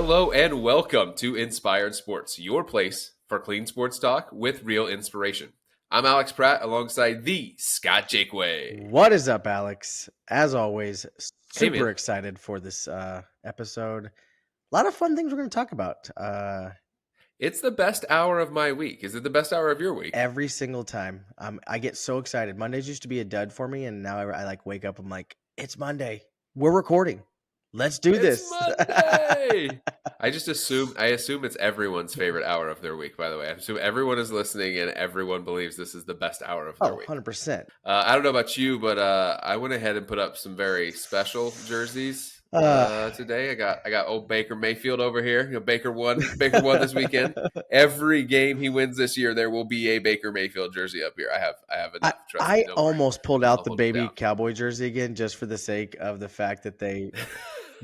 Hello and welcome to Inspired Sports, your place for clean sports talk with real inspiration. I'm Alex Pratt alongside the Scott Jakeway. What is up, Alex? As always, Hey, super man. excited for this episode. A lot of fun things we're going to talk about It's the best hour of my week. Is it the best hour of your week? every single time. I get so excited. Mondays used to be a dud for me, and now I like wake up. I'm like, it's Monday. We're recording. Let's do It's this. Monday. I assume it's everyone's favorite hour of their week, by the way. I assume everyone is listening and everyone believes this is the best hour of their week. 100%. I don't know about you, but I went ahead and put up some very special jerseys today. I got old Baker Mayfield over here. You know, Baker won this weekend. Every game he wins this year, there will be a Baker Mayfield jersey up here. I have enough. Trust me, I don't worry. almost pulled out the hold it baby down. cowboy jersey again just for the sake of the fact that they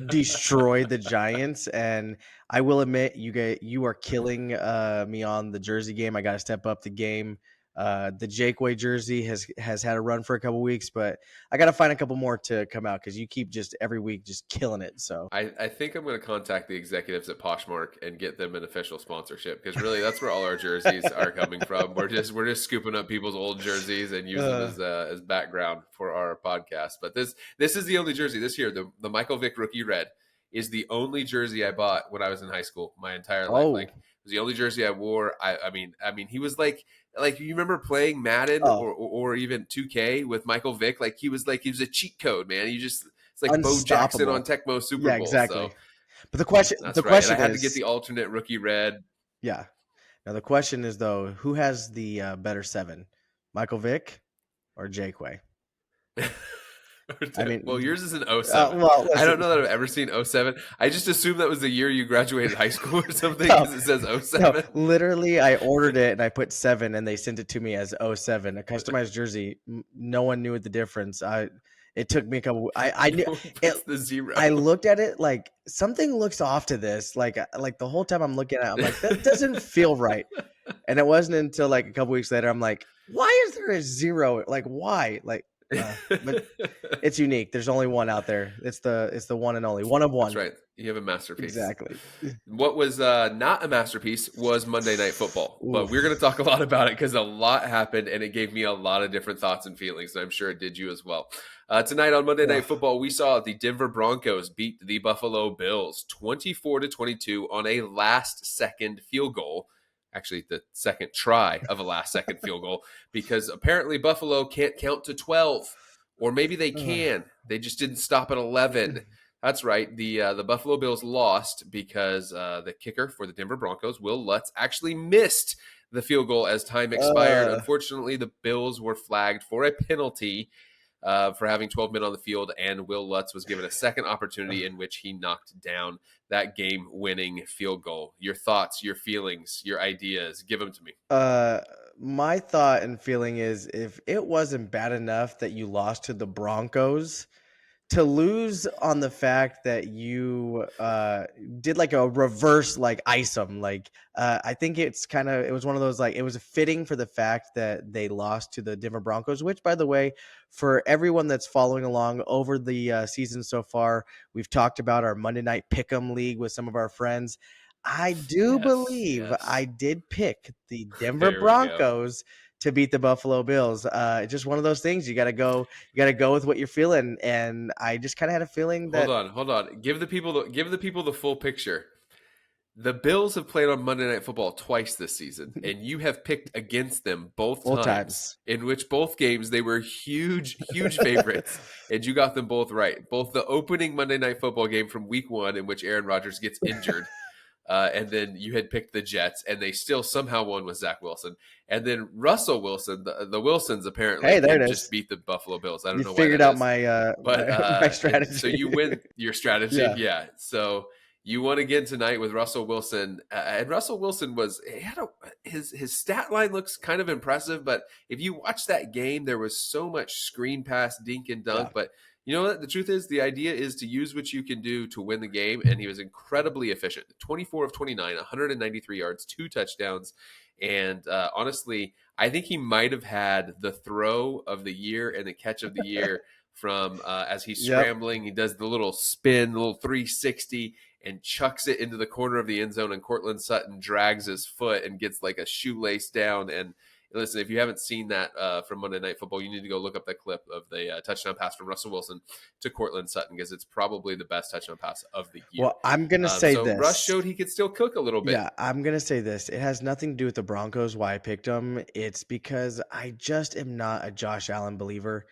destroyed the Giants, and I will admit, you are killing me on the jersey game. I got to step up the game. The Jakeway jersey has had a run for a couple weeks, but I got to find a couple more to come out because you keep just every week just killing it. So I think I'm going to contact the executives at Poshmark and get them an official sponsorship because really that's where all our jerseys are coming from. We're just scooping up people's old jerseys and use them as background for our podcast. But this is the only jersey this year. The Michael Vick rookie red is the only jersey I bought when I was in high school my entire life. Like it was the only jersey I wore. I mean he was like you remember playing Madden or even 2K with Michael Vick? Like he was a cheat code, man. It's like Bo Jackson on Tecmo Super Bowl. Exactly. So, but the question and is, I had to get the alternate rookie red. Yeah. Now the question is though, who has the better 7, Michael Vick or Jakeway? I mean, well, yours is an 07. I don't know that I've ever seen 07. I just assumed that was the year you graduated high school or something because it says 07. No, literally, I ordered it and I put 7 and they sent it to me as 07, a customized jersey. No one knew the difference. It took me a couple. I knew the 0. I looked at it like something looks off to this. Like the whole time I'm looking at it, I'm like, that doesn't feel right. And it wasn't until like a couple weeks later, I'm like, why is there a 0? Like, why? Like, but it's unique. There's only one out there. It's the one and only one of one. That's right. You have a masterpiece. Exactly. What was not a masterpiece was Monday Night Football. Oof. But we're going to talk a lot about it because a lot happened and it gave me a lot of different thoughts and feelings. And I'm sure it did you as well. Tonight on Monday Night Football, we saw the Denver Broncos beat the Buffalo Bills 24-22 on a last-second field goal. Actually, the second try of a last-second field goal because apparently Buffalo can't count to 12. Or maybe they can. They just didn't stop at 11. That's right. The Buffalo Bills lost because the kicker for the Denver Broncos, Will Lutz, actually missed the field goal as time expired. Unfortunately, the Bills were flagged for a penalty for having 12 men on the field, and Will Lutz was given a second opportunity in which he knocked down that game-winning field goal. Your thoughts, your feelings, your ideas, give them to me. My thought and feeling is if it wasn't bad enough that you lost to the Broncos, to lose on the fact that you did like a reverse like ice them, like I think it was one of those, like, it was fitting for the fact that they lost to the Denver Broncos, which, by the way, for everyone that's following along over the season so far, we've talked about our Monday Night Pick'em League with some of our friends. I do believe I did pick the Denver Broncos to beat the Buffalo Bills. Just one of those things. You got to go with what you're feeling. And I just kind of had a feeling that. Hold on. Give the people the full picture. The Bills have played on Monday Night Football twice this season, and you have picked against them both times, in which both games they were huge favorites, and you got them both right. Both the opening Monday Night Football game from Week 1, in which Aaron Rodgers gets injured, and then you had picked the Jets, and they still somehow won with Zach Wilson. And then Russell Wilson, the Wilsons apparently just beat the Buffalo Bills. I don't know why. You figured out my strategy. So you win your strategy, yeah. So you won again tonight with Russell Wilson, and Russell Wilson his stat line looks kind of impressive. But if you watch that game, there was so much screen pass, dink and dunk. Yeah. But you know what? The truth is, the idea is to use what you can do to win the game, and he was incredibly efficient. 24 of 29, 193 yards, 2 touchdowns, and honestly, I think he might have had the throw of the year and the catch of the year. From as he's scrambling, he does the little spin, the little 360, and chucks it into the corner of the end zone, and Cortland Sutton drags his foot and gets like a shoelace down. And listen, if you haven't seen that from Monday Night Football, you need to go look up that clip of the touchdown pass from Russell Wilson to Cortland Sutton, because it's probably the best touchdown pass of the year. Well, I'm gonna say So Russ this. showed he could still cook a little bit. Yeah, I'm gonna say this. It has nothing to do with the Broncos, why I picked them. It's because I just am not a Josh Allen believer.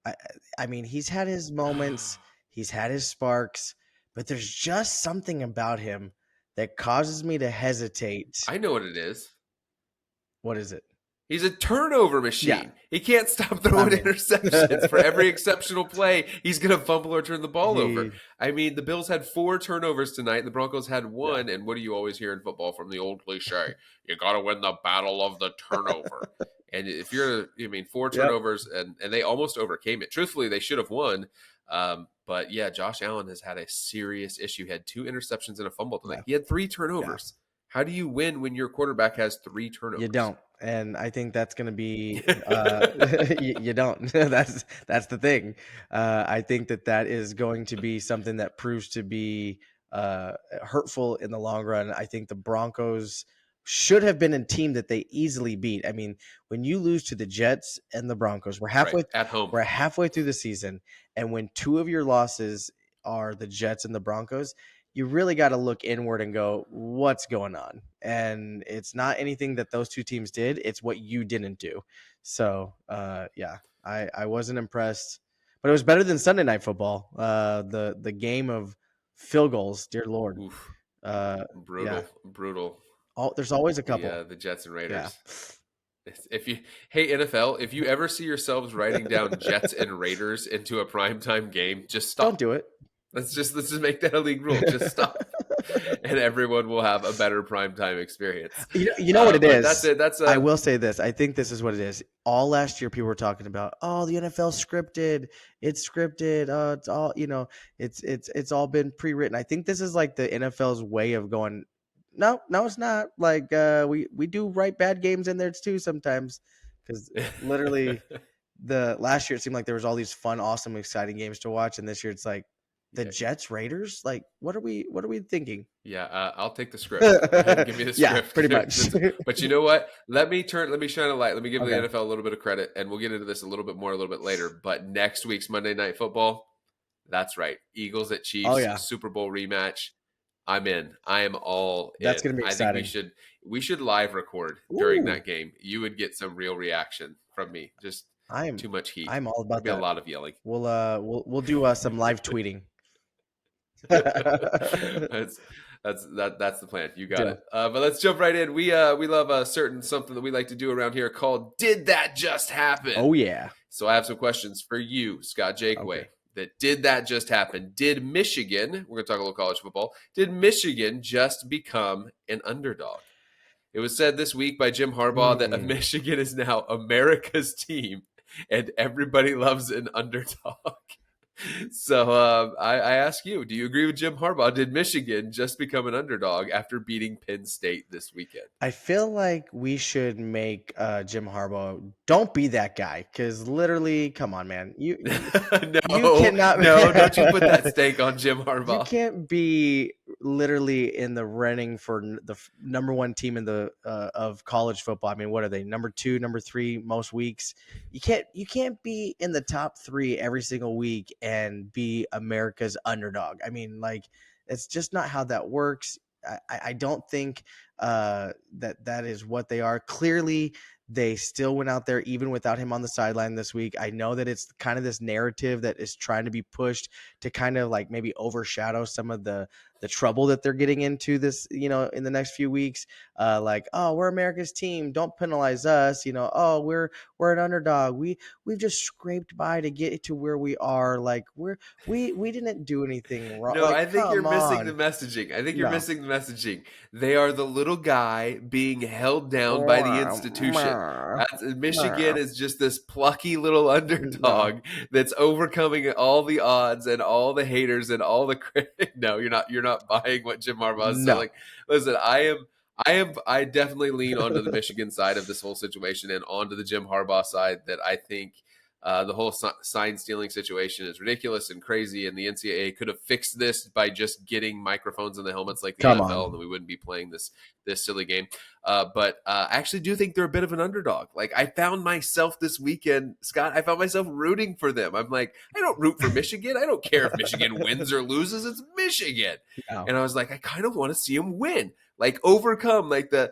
I, I mean, he's had his moments, he's had his sparks, but there's just something about him that causes me to hesitate. I know what it is. What is it? He's a turnover machine. Yeah. He can't stop throwing I mean- interceptions. For every exceptional play, he's going to fumble or turn the ball over. He- I mean, the Bills had 4 turnovers tonight. The Broncos had 1. And what do you always hear in football from the old cliche? You got to win the battle of the turnover. And if you're, 4 turnovers, and they almost overcame it. Truthfully, they should have won. But yeah, Josh Allen has had a serious issue. He had 2 interceptions and a fumble tonight. Yeah. He had 3 turnovers. How do you win when your quarterback has 3 turnovers? You don't, and I think that's going to be you don't. That's the thing. I think that is going to be something that proves to be hurtful in the long run. I think the Broncos should have been a team that they easily beat. I mean, when you lose to the Jets and the Broncos, we're halfway at home. We're halfway through the season, and when 2 of your losses are the Jets and the Broncos, you really got to look inward and go, what's going on? And it's not anything that those 2 teams did. It's what you didn't do. So, I wasn't impressed, but it was better than Sunday Night Football. The game of field goals, dear Lord. Oof. Brutal. There's always a couple. The Jets and Raiders. Yeah. Hey NFL, if you ever see yourselves writing down Jets and Raiders into a primetime game, just stop. Don't do it. Let's just make that a league rule. Just stop, and everyone will have a better primetime experience. You know what it is. That's it. I will say this. I think this is what it is. All last year, people were talking about, oh, the NFL scripted. It's scripted. It's all it's all been pre-written. I think this is like the NFL's way of going. No, it's not. Like we do write bad games in there too sometimes, because literally the last year it seemed like there was all these fun, awesome, exciting games to watch, and this year it's like. The Jets, Raiders, like what are we thinking? Yeah, I'll take the script. Give me the script. Yeah, pretty much. But you know what? Let me shine a light. Let me give the NFL a little bit of credit, and we'll get into this a little bit more a little bit later. But next week's Monday Night Football, that's right, Eagles at Chiefs, Super Bowl rematch. I'm in. I am all in. That's going to be exciting. I think we should live record during that game. You would get some real reaction from me. Just too much heat. I'm all about that. A lot of yelling. We'll do some live tweeting. that's the plan. You got it. But let's jump right in. We love something that we like to do around here called "Did That Just Happen?" Oh yeah. So I have some questions for you, Scott Jakeway. That did that just happen? Did Michigan? We're gonna talk a little college football. Did Michigan just become an underdog? It was said this week by Jim Harbaugh that Michigan is now America's team, and everybody loves an underdog. So I ask you, do you agree with Jim Harbaugh? Did Michigan just become an underdog after beating Penn State this weekend? I feel like we should make Jim Harbaugh, don't be that guy, because literally, come on, man. You cannot. No, don't you put that stake on Jim Harbaugh. You can't be literally in the running for the number 1 team in the of college football. I mean, what are they? Number 2, number 3 most weeks. You can't be in the top 3 every single week and be America's underdog. I mean, like, it's just not how that works. I don't think that is what they are. Clearly, they still went out there even without him on the sideline this week. I know that it's kind of this narrative that is trying to be pushed to kind of like maybe overshadow some of the trouble that they're getting into this, in the next few weeks. Like, oh, we're America's team. Don't penalize us. Oh, we're an underdog. We've just scraped by to get to where we are. Like we didn't do anything wrong. No, like, I think you're missing the messaging. They are the little guy being held down by the institution. Michigan is just this plucky little underdog that's overcoming all the odds and all the haters and all the critics. No, you're not buying what Jim Harbaugh is selling. Listen, I definitely lean onto the Michigan side of this whole situation and onto the Jim Harbaugh side, that I think The whole sign stealing situation is ridiculous and crazy, and the NCAA could have fixed this by just getting microphones in the helmets like the Come NFL, and on. then we wouldn't be playing this silly game. But I actually do think they're a bit of an underdog. Like I found myself this weekend, Scott. I found myself rooting for them. I'm like, I don't root for Michigan. I don't care if Michigan wins or loses. It's Michigan, No. and I was like, I kind of want to see them win, like overcome, like the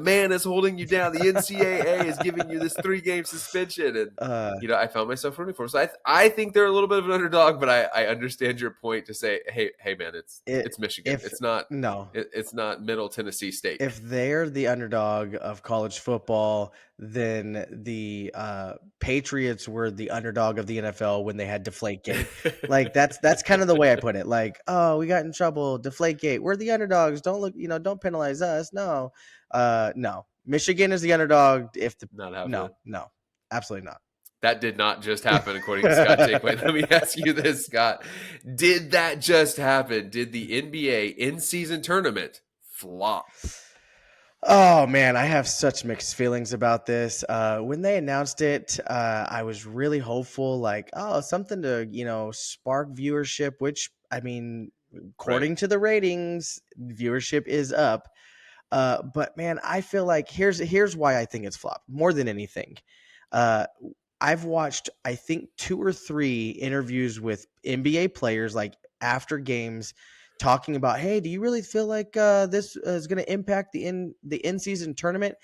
man is holding you down. The NCAA is giving you this 3-game suspension, and Uh, I found myself rooting for them. So I think they're a little bit of an underdog, but I understand your point to say, hey man, it it's Michigan. if It's not no. it's not Middle Tennessee State. If they're the underdog of college football, then the Patriots were the underdog of the NFL when they had Deflategate. Like that's kind of the way I put it. Like, oh, we got in trouble, Deflategate. We're the underdogs. Don't look, don't penalize us. No, no. Michigan is the underdog. If the Not happening. no, absolutely not. That did not just happen, according to Scott Jakeway. Let me ask you this, Scott: did that just happen? Did the NBA in-season tournament flop? Oh man, I have such mixed feelings about this. When they announced it, I was really hopeful, like, oh, something to spark viewership. Which I mean, Right. according to the ratings, viewership is up. But man, I feel like here's why I think it's flopped more than anything. Uh, I've watched I think 2 or 3 interviews with NBA players like after games talking about, hey, do you really feel like this is going to impact the in season tournament?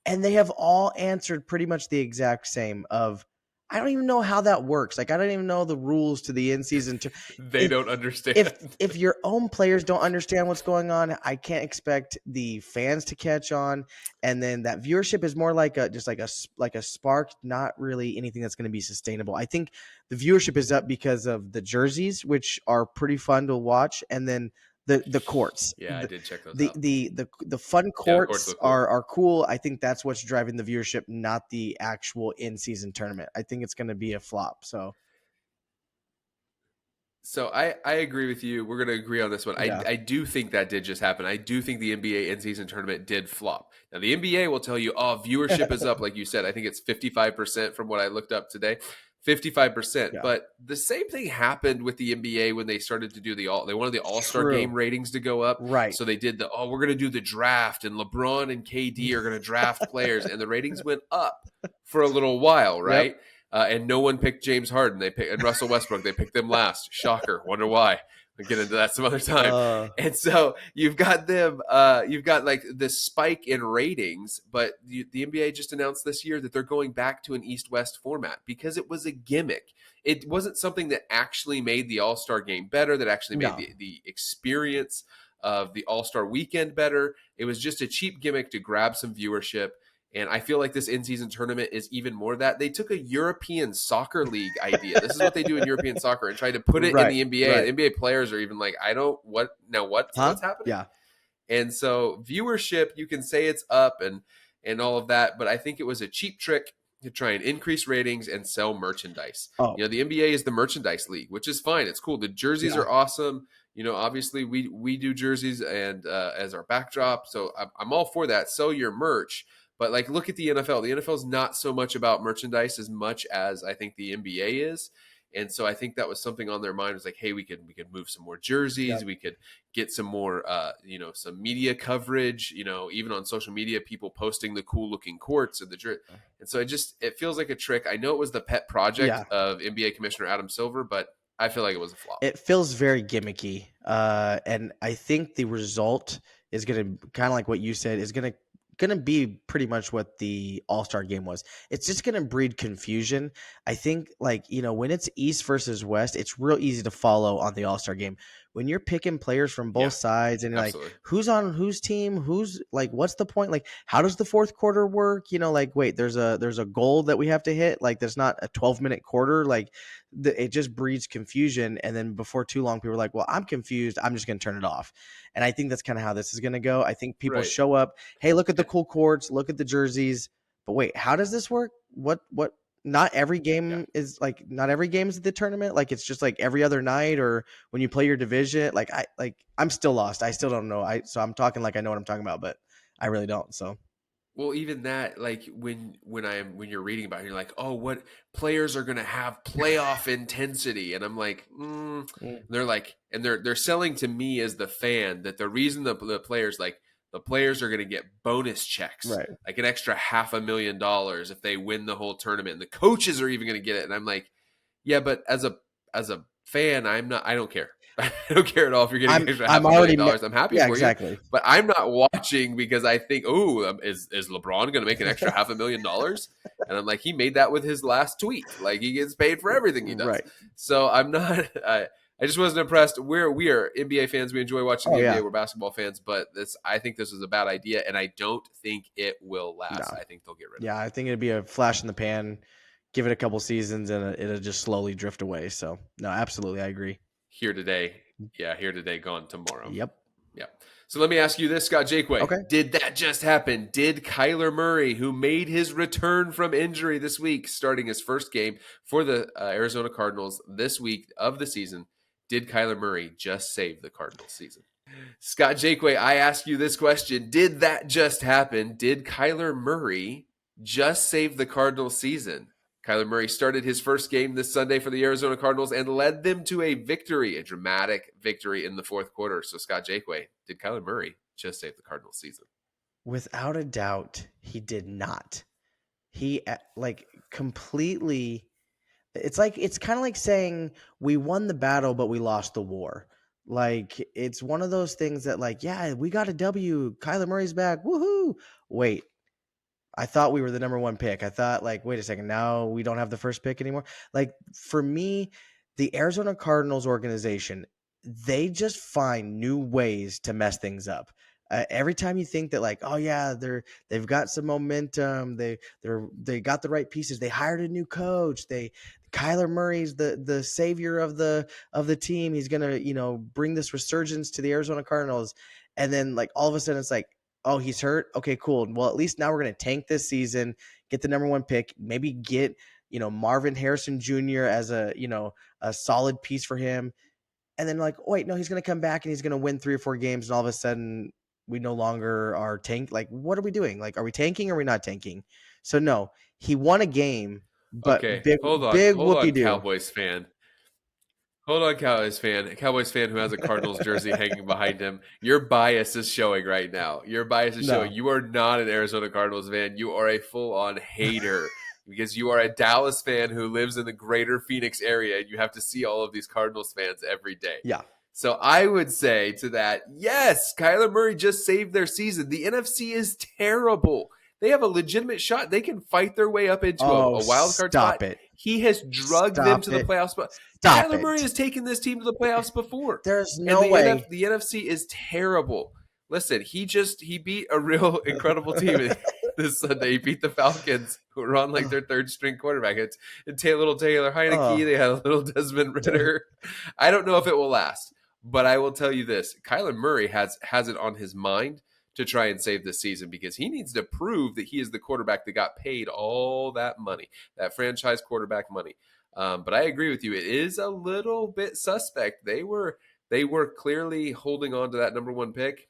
And they have all answered pretty much the exact same of I don't even know how that works. Like I don't even know the rules to the in season. They don't If understand. if your own players don't understand what's going on, I can't expect the fans to catch on. And then that viewership is more like a just like a spark, not really anything that's going to be sustainable. I think the viewership is up because of the jerseys, which are pretty fun to watch, and then the courts. Yeah, I did check those The out. the the the fun Yeah, the courts courts look cool. are cool. I think that's what's driving the viewership, not the actual in season tournament. I think it's going to be a flop. So So I agree with you. We're going to agree on this one. yeah, I do think that did just happen. I do think the NBA in-season tournament did flop. Now the NBA will tell you, oh, viewership is up, like you said. I think it's 55% from what I looked up today. 55%. yeah, But the same thing happened with the NBA when they started to do they wanted the All-Star game true, ratings to go up. right. So they did we're going to do the draft, and LeBron and KD are going to draft players, and the ratings went up for a little while, Yep. right? And no one picked James Harden. They picked and Russell Westbrook. They picked them last. Shocker. Wonder why. We'll get into that some other time. Uh, And so you've got them. You've got like this spike in ratings, but the NBA just announced this year that they're going back to an East-West format because it was a gimmick. It wasn't something that actually made the All-Star game better. That actually made no, the experience of the All-Star weekend better. It was just a cheap gimmick to grab some viewership. And I feel like this in-season tournament is even more that. They took a European soccer league idea. This is what they do in European soccer and tried to put it in right, the NBA. right. And NBA players are even like, I don't what now Huh? what's happening? Yeah. And so viewership, you can say it's up and all of that, but I think it was a cheap trick to try and increase ratings and sell merchandise. Oh, The NBA is the merchandise league, which is fine. It's cool. The jerseys yeah. are awesome. Obviously we do jerseys and as our backdrop, so I'm all for that. Sell your merch. But like, look at the NFL. The NFL is not so much about merchandise as much as I think the NBA is, and so I think that was something on their mind. It was like, hey, we could move some more jerseys. Yep. We could get some more, some media coverage. Even on social media, people posting the cool looking courts and and so it feels like a trick. I know it was the pet project Yeah. of NBA Commissioner Adam Silver, but I feel like it was a flop. It feels very gimmicky. And I think the result is going to kind of like what you said is going to be pretty much what the All-Star game was. It's just going to breed confusion. I think like, when it's East versus West, it's real easy to follow on the All-Star game. When you're picking players from Yeah, both sides and you're like, absolutely. who's on whose team, who's like, what's the point? Like, how does the fourth quarter work? Like, wait, there's a goal that we have to hit. Like, there's not a 12-minute quarter. Like, it just breeds confusion. And then before too long, people are like, well, I'm confused. I'm just going to turn it off. And I think that's kind of how this is going to go. I think people Right. show up. Hey, look at the cool courts. Look at the jerseys. But wait, how does this work? What? Not every Yeah. game is like. Not every game is the tournament. Like it's just like every other night, or when you play your division. I'm still lost. I still don't know. So I'm talking like I know what I'm talking about, but I really don't. So Well, even that, like when you're reading about it, you're like, oh, what players are going to have playoff intensity, and I'm like, Mm, they're like, and they're selling to me as the fan that the reason the players like the players are going to get bonus checks, right. like an extra $500,000 if they win the whole tournament, and the coaches are even going to get it, and I'm like, yeah, but as a fan, I don't care. I don't care at all if you're getting an extra I'm half a million already dollars. I'm happy yeah, for you, exactly. but I'm not watching because I think, oh, is LeBron going to make an extra $500,000? And I'm like, he made that with his last tweet. Like he gets paid for everything he does. Right. So I'm not. I just wasn't impressed. We are NBA fans. We enjoy watching Oh the NBA. yeah. We're basketball fans, but I think this is a bad idea, and I don't think it will No. last. I think they'll get rid of Yeah, it I think it'd be a flash in the pan. Give it a couple seasons and it'll just slowly drift away. So no, absolutely, I agree. here today. Yeah, here today, gone tomorrow. Yep. Yeah. So let me ask you this, Scott Jakeway. Okay. Did that just happen? Did Kyler Murray, who made his return from injury this week, starting his first game for the Arizona Cardinals this week of the season, did Kyler Murray just save the Cardinals season? Scott Jakeway, I ask you this question. Did that just happen? Did Kyler Murray just save the Cardinals season? Kyler Murray started his first game this Sunday for the Arizona Cardinals and led them to a victory, a dramatic victory in the fourth quarter. So, Scott Jakeway, did Kyler Murray just save the Cardinals season? Without a doubt, he did not. He like completely. It's kind of like saying we won the battle, but we lost the war. Like it's one of those things that, like, yeah, we got a W. Kyler Murray's back. Woohoo! Wait, I thought we were the number one pick. I thought, like, wait a second, now we don't have the first pick anymore. Like, for me, the Arizona Cardinals organization, they just find new ways to mess things up. Every time you think that, like, oh yeah, they've got some momentum, they got the right pieces, they hired a new coach, they Kyler Murray's the savior of the team. He's gonna bring this resurgence to the Arizona Cardinals, and then like all of a sudden it's like, oh, he's hurt. Okay, cool. Well, at least now we're going to tank this season, get the number one pick, maybe get, Marvin Harrison Jr. as a solid piece for him. And then like, oh, wait, no, he's going to come back and he's going to win 3 or 4 games. And all of a sudden we no longer are tank. Like, what are we doing? Like, are we tanking or are we not tanking? So no, he won a game, but Okay, big, hold big on, whoopie do. Cowboys fan. Hold on, Cowboys fan who has a Cardinals jersey hanging behind him. Your bias is showing right now. Your bias is showing. No. You are not an Arizona Cardinals fan. You are a full-on hater because you are a Dallas fan who lives in the greater Phoenix area, and you have to see all of these Cardinals fans every day. Yeah. So I would say to that, yes, Kyler Murray just saved their season. The NFC is terrible. They have a legitimate shot. They can fight their way up into Oh, a wild card stop spot. it. He has drugged them Stop to the it. playoffs. Stop Kyler Murray it. has taken this team to the playoffs before, There's and no way. the NFC is terrible. Listen, he beat a real incredible team this Sunday. He beat the Falcons, who were on like their third string quarterback. It's little Taylor Heineke. Oh, They had a little Desmond Ritter. I don't know if it will last, but I will tell you this: Kyler Murray has it on his mind to try and save this season because he needs to prove that he is the quarterback that got paid all that money, that franchise quarterback money. But I agree with you; it is a little bit suspect. They were clearly holding on to that number one pick,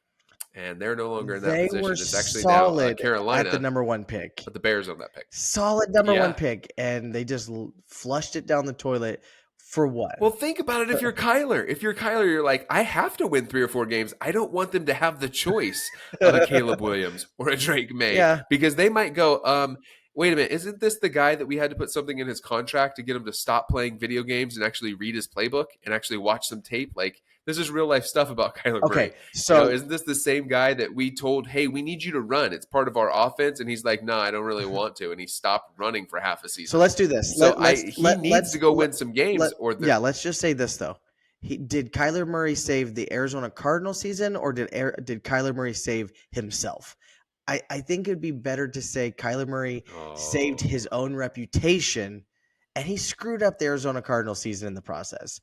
and they're no longer in that they were position. It's actually now solid at the Carolina, number one pick. but the Bears own that pick. Solid number one Yeah. pick, and they just flushed it down the toilet for what? Well, think about it. If you're Kyler, you're like, I have to win 3 or 4 games. I don't want them to have the choice of a Caleb Williams or a Drake May Yeah. because they might go, wait a minute, isn't this the guy that we had to put something in his contract to get him to stop playing video games and actually read his playbook and actually watch some tape? Like, this is real life stuff about Kyler Murray. Okay, so Isn't this the same guy that we told, hey, we need you to run? It's part of our offense. And he's like, no, I don't really want to. And he stopped running for half a season. let's do this. So he needs to go win some games, yeah. Let's just say this though. Did Kyler Murray save the Arizona Cardinal season, or did Kyler Murray save himself? I think it'd be better to say Kyler Murray saved his own reputation, and he screwed up the Arizona Cardinal season in the process.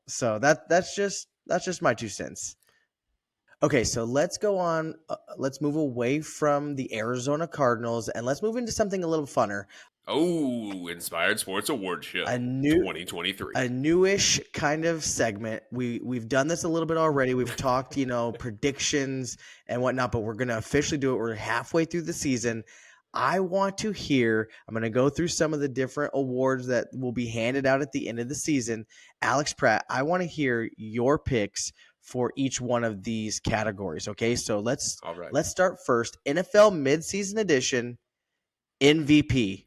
So that's just my 2 cents. Okay, so let's go on. Let's move away from the Arizona Cardinals and let's move into something a little funner. Oh, Inspired Sports Award A Show new, a 2023. newish kind of segment. We've done this a little bit already. We've talked, predictions and whatnot, but we're gonna officially do it. We're halfway through the season. I want to hear. I'm gonna go through some of the different awards that will be handed out at the end of the season. Alex Pratt, I want to hear your picks for each one of these categories. Okay, so let's All right. let's start first. NFL midseason edition MVP.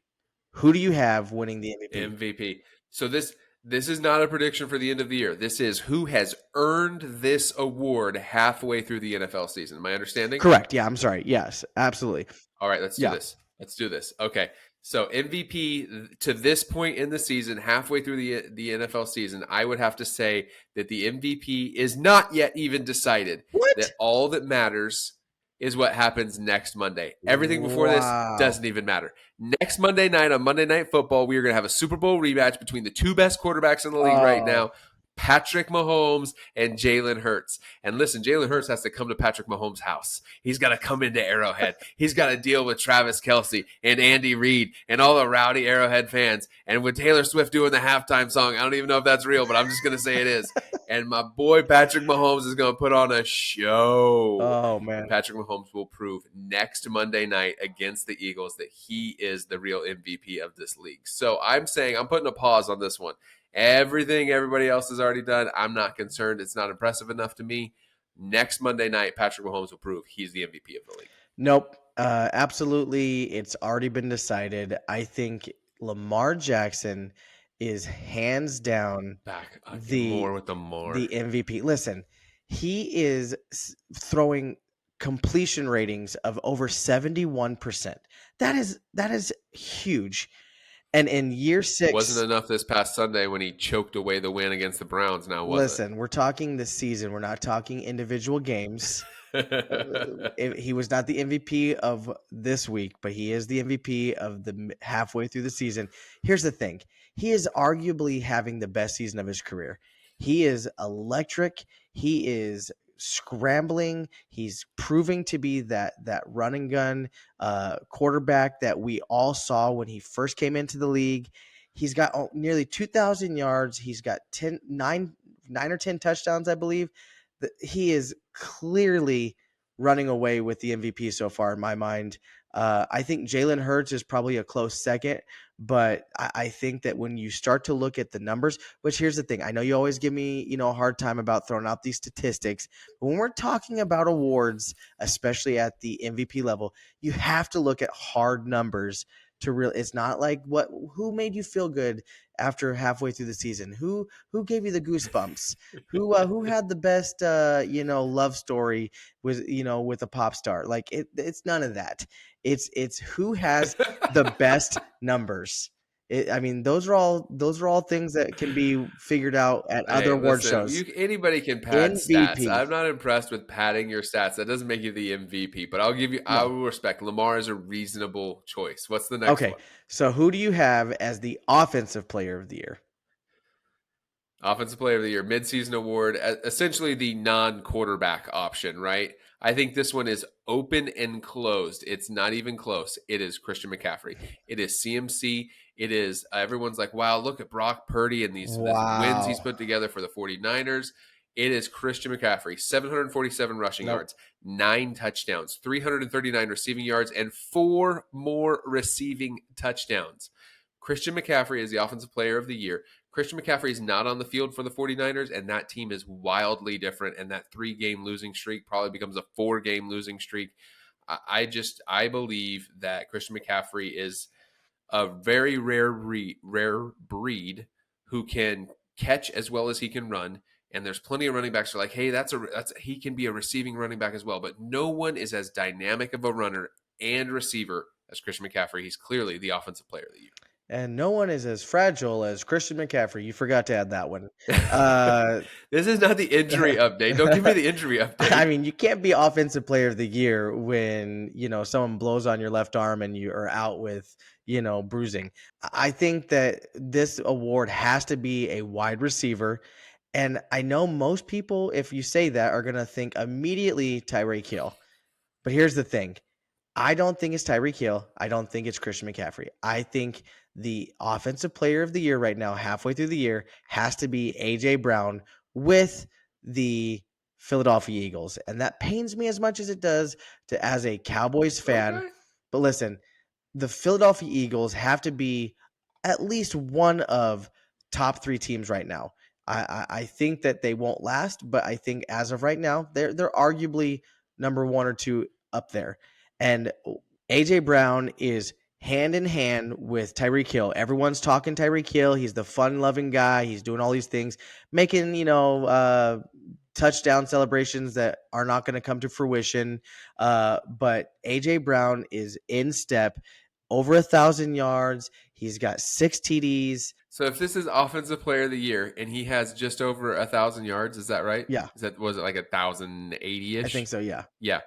Who do you have winning the MVP? MVP. So this is not a prediction for the end of the year. This is who has earned this award halfway through the NFL season. My understanding? Correct. Yeah, I'm sorry. Yes, absolutely. All right, let's do Yeah. this. Let's do this. Okay. So MVP to this point in the season, halfway through the NFL season, I would have to say that the MVP is not yet even decided. What? That all that matters is what happens next Monday. Everything before this Wow. doesn't even matter. Next Monday night on Monday Night Football, we are going to have a Super Bowl rematch between the two best quarterbacks in the league right Oh. now, Patrick Mahomes and Jalen Hurts. And listen, Jalen Hurts has to come to Patrick Mahomes' house. He's got to come into Arrowhead. He's got to deal with Travis Kelce and Andy Reid and all the rowdy Arrowhead fans. And with Taylor Swift doing the halftime song, I don't even know if that's real, but I'm just going to say it is. And my boy Patrick Mahomes is going to put on a show. Oh And man. Patrick Mahomes will prove next Monday night against the Eagles that he is the real MVP of this league. So I'm saying I'm putting a pause on this one. Everything everybody else has already done, I'm not concerned. It's not impressive enough to me. Next Monday night, Patrick Mahomes will prove he's the MVP of the league. Nope. Absolutely. It's already been decided. I think Lamar Jackson is hands down Back the more with the more. the MVP. Listen, he is throwing completion ratings of over 71%. That is huge. And in year Wasn't 6, enough this past Sunday when he choked away the win against the Browns, now was it? listen, we're talking this season. We're not talking individual games. He was not the MVP of this week, but he is the MVP of the halfway through the season. Here's the thing. He is arguably having the best season of his career. He is electric. He is scrambling. He's proving to be that run and gun quarterback that we all saw when he first came into the league. He's got nearly 2,000 yards. He's got 9 or 10 touchdowns, I believe. He is clearly running away with the MVP so far in my mind. I think Jalen Hurts is probably a close second, but I think that when you start to look at the numbers, which here's the thing, I know you always give me, a hard time about throwing out these statistics, but when we're talking about awards, especially at the MVP level, you have to look at hard numbers to real. It's not like who made you feel good after halfway through the season, who gave you the goosebumps, who had the best love story with a pop star. Like it's none of that. It's who has the best numbers. I mean, those are all things that can be figured out at other Hey, award listen, shows. anybody can pad stats. MVP. I'm not impressed with padding your stats. That doesn't make you the MVP, but I No. will respect Lamar is a reasonable choice. What's the next Okay. one? So who do you have as the offensive player of the year? Offensive Player of the Year, midseason award, essentially the non-quarterback option, right? I think this one is open and closed. It's not even close. It is Christian McCaffrey. It is CMC. It is everyone's like, wow, look at Brock Purdy and these wins he's Wow. put together for the 49ers. It is Christian McCaffrey, 747 rushing Nope. yards, 9 touchdowns, 339 receiving yards, and 4 more receiving touchdowns. Christian McCaffrey is the offensive player of the year. Christian McCaffrey is not on the field for the 49ers, and that team is wildly different. And that 3-game losing streak probably becomes a 4-game losing streak. I believe that Christian McCaffrey is a very rare breed who can catch as well as he can run. And there's plenty of running backs who are like, hey, he can be a receiving running back as well. But no one is as dynamic of a runner and receiver as Christian McCaffrey. He's clearly the offensive player of the year. And no one is as fragile as Christian McCaffrey. You forgot to add that one. Uh, This is not the injury update. Don't give me the injury I update. mean, you can't be offensive player of the year when, someone blows on your left arm and you are out with, bruising. I think that this award has to be a wide receiver. And I know most people, if you say that, are going to think immediately Tyreek Hill. But here's the thing. I don't think it's Tyreek Hill. I don't think it's Christian McCaffrey. I think the offensive player of the year right now, halfway through the year, has to be A.J. Brown with the Philadelphia Eagles. And that pains me as much as it does as a Cowboys fan. Okay. But listen, the Philadelphia Eagles have to be at least one of top three teams right now. I think that they won't last, but I think as of right now, they're arguably number one or two up there. And AJ Brown is hand in hand with Tyreek Hill. Everyone's talking Tyreek Hill. He's the fun-loving guy. He's doing all these things, making touchdown celebrations that are not going to come to fruition. But AJ Brown is in step, over 1,000 yards. He's got 6 TDs. So if this is offensive player of the year and he has just over 1,000 yards, is that right? Yeah, Was it like 1,080 I think ish? so. Yeah. Yeah.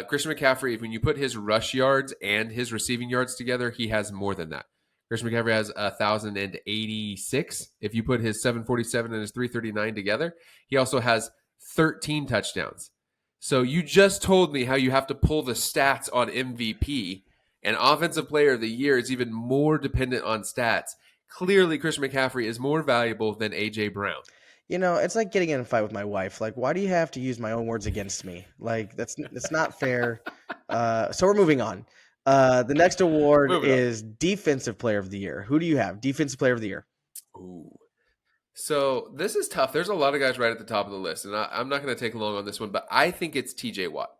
Christian McCaffrey, when you put his rush yards and his receiving yards together, he has more than that. Christian McCaffrey has 1,086. If you put his 747 and his 339 together, he also has 13 touchdowns. So you just told me how you have to pull the stats on MVP, and offensive player of the year is even more dependent on stats. Clearly, Christian McCaffrey is more valuable than A.J. Brown. It's like getting in a fight with my wife. Like, why do you have to use my own words against me? Like, that's not fair. So we're moving on. The next award Moving on. is Defensive Player of the Year. Who do you have? Defensive Player of the Year. Ooh. So this is tough. There's a lot of guys right at the top of the list, and I'm not going to take long on this one, but I think it's T.J. Watt.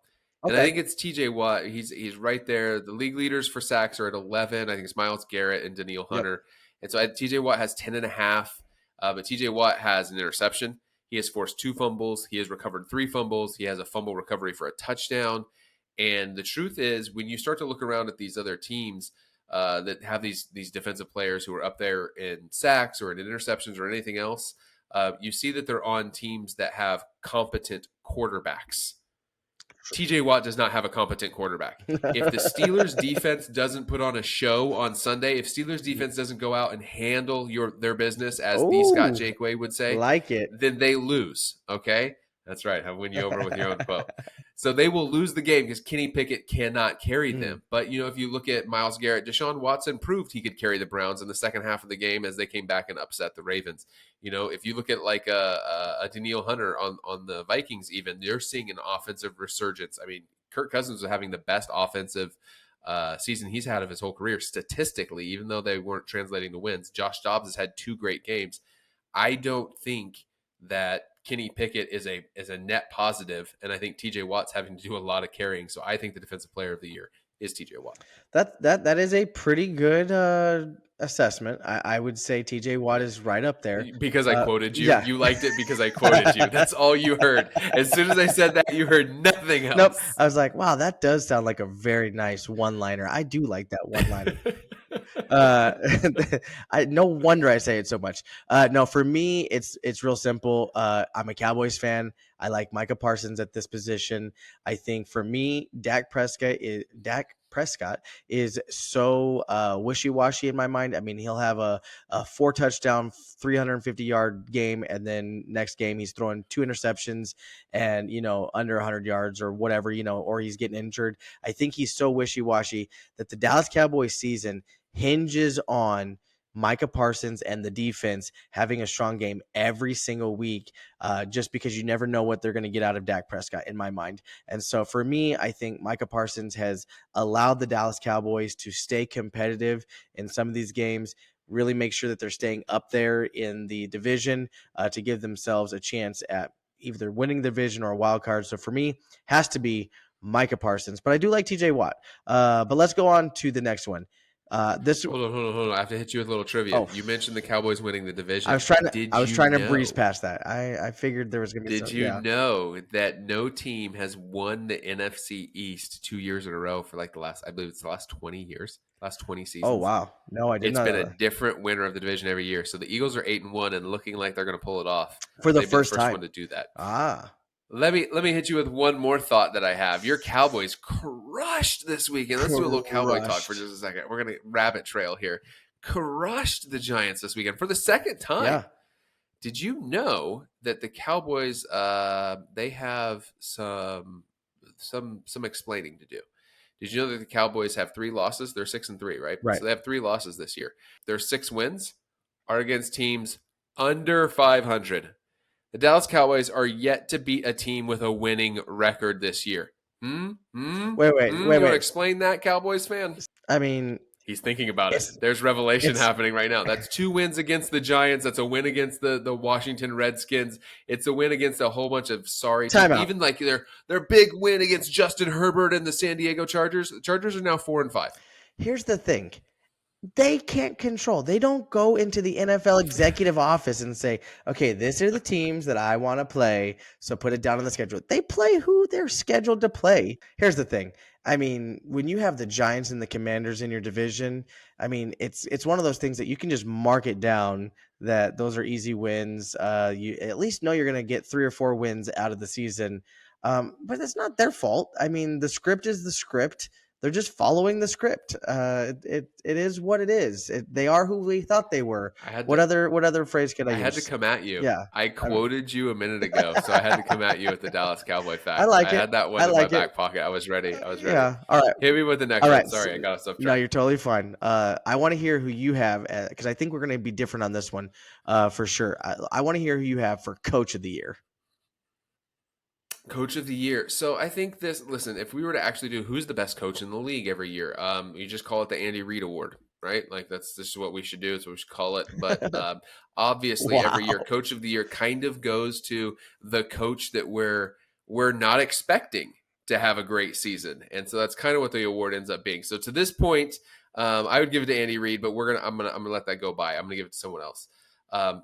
And I Okay. think it's T.J. Watt. He's right there. The league leaders for sacks are at 11. I think it's Myles Garrett and Daniil Yep. Hunter. And so T.J. Watt has 10 and a half, but T.J. Watt has an interception. He has forced 2 fumbles. He has recovered 3 fumbles. He has a fumble recovery for a touchdown. And the truth is, when you start to look around at these other teams that have these defensive players who are up there in sacks or in interceptions or anything else, you see that they're on teams that have competent quarterbacks. TJ Watt does not have a competent quarterback. If the Steelers defense doesn't put on a show on Sunday, if Steelers defense doesn't go out and handle their business, as the Scott Oh, Jakeway would say, like it. then they lose. Okay? That's right. I'll win you over with your own quote. So they will lose the game because Kenny Pickett cannot carry them. But, if you look at Myles Garrett, Deshaun Watson proved he could carry the Browns in the second half of the game as they came back and upset the Ravens. If you look at like a Daniil Hunter on the Vikings, even, they're seeing an offensive resurgence. I mean, Kirk Cousins was having the best offensive season he's had of his whole career statistically, even though they weren't translating the wins. Josh Dobbs has had 2 great games. I don't think that Kenny Pickett is a net positive, and I think TJ Watt's having to do a lot of carrying. So I think the defensive player of the year is TJ Watt. That is a pretty good assessment. I would say TJ Watt is right up there. Because I quoted you. Yeah. You liked it because I quoted you. That's all you heard. As soon as I said that, you heard nothing else. Nope. I was like, wow, that does sound like a very nice one-liner. I do like that one-liner. No wonder I say it so much. No, for me, it's real simple. I'm a Cowboys fan. I like Micah Parsons at this position. I think for me, Dak Prescott is so wishy-washy in my mind. I mean, he'll have a 4-touchdown, 350-yard game, and then next game he's throwing 2 interceptions and under 100 yards or whatever, or he's getting injured. I think he's so wishy-washy that the Dallas Cowboys season hinges on Micah Parsons and the defense having a strong game every single week, just because you never know what they're going to get out of Dak Prescott, in my mind. And so for me, I think Micah Parsons has allowed the Dallas Cowboys to stay competitive in some of these games, really make sure that they're staying up there in the division to give themselves a chance at either winning the division or a wild card. So for me, has to be Micah Parsons. But I do like TJ Watt. But let's go on to the next one. Hold on. I have to hit you with a little trivia. Oh. You mentioned the Cowboys winning the division. I was trying to breeze past that. I figured there was going to be Did you know that no team has won the NFC East 2 years in a row for like I believe it's the last 20 years, last 20 seasons? Oh, wow. No, I did not. It's been a different winner of the division every year. So the Eagles are 8-1 and looking like they're going to pull it off For the They've first been the first time. one to do that. Ah. Let me hit you with one more thought that I have. Your Cowboys crushed this weekend. Let's do a little Cowboy talk for just a second. We're going to rabbit trail here. Crushed the Giants this weekend for the second time. Yeah. Did you know that the Cowboys they have some explaining to do? Did you know that the Cowboys have 3 losses? They're 6-3, right? Right. So they have 3 losses this year. Their 6 wins are against teams under 500. The Dallas Cowboys are yet to beat a team with a winning record this year. Hmm? Hmm? Wait, wait, Hmm? wait, You want to wait. explain that, Cowboys fan? I mean, He's thinking about it. it's There's revelation it's happening right now. That's 2 wins against the Giants. That's a win against the Washington Redskins. It's a win against a whole bunch of sorry teams. timeout. Even like their big win against Justin Herbert and the San Diego Chargers. The Chargers are now 4-5. Here's the thing. They can't control. They don't go into the NFL executive office and say, okay, these are the teams that I want to play, so put it down on the schedule. They play who they're scheduled to play. Here's the thing. I mean, when you have the Giants and the Commanders in your division, I mean, it's one of those things that you can just mark it down that those are easy wins. You at least know you're going to get 3 or 4 wins out of the season. But it's not their fault. I mean, the script is the script. They're just following the script. It is what it is. They are who we thought they were. I had What to other phrase could I I had to use? come at you. Yeah, I I don't. quoted you a minute ago, so I had to come at you with the Dallas Cowboy I fact. like I it. had that I one in my like it. back pocket. I was ready. I was ready. Yeah. All right. Hit me with the next All one. right. Sorry, I got us off No, track. you're totally fine. I want to hear who you have because I think we're going to be different on this one for sure. I want to hear who you have for Coach of the Year. Coach of the year. So I think this. Listen, if we were to actually do who's the best coach in the league every year, you just call it the Andy Reid Award, right? Like that's this is what we should do. It's what we should call it. But obviously, every year, Wow. Coach of the Year kind of goes to the coach that we're not expecting to have a great season, and so that's kind of what the award ends up being. So to this point, I would give it to Andy Reid, but I'm gonna let that go by. I'm gonna give it to someone else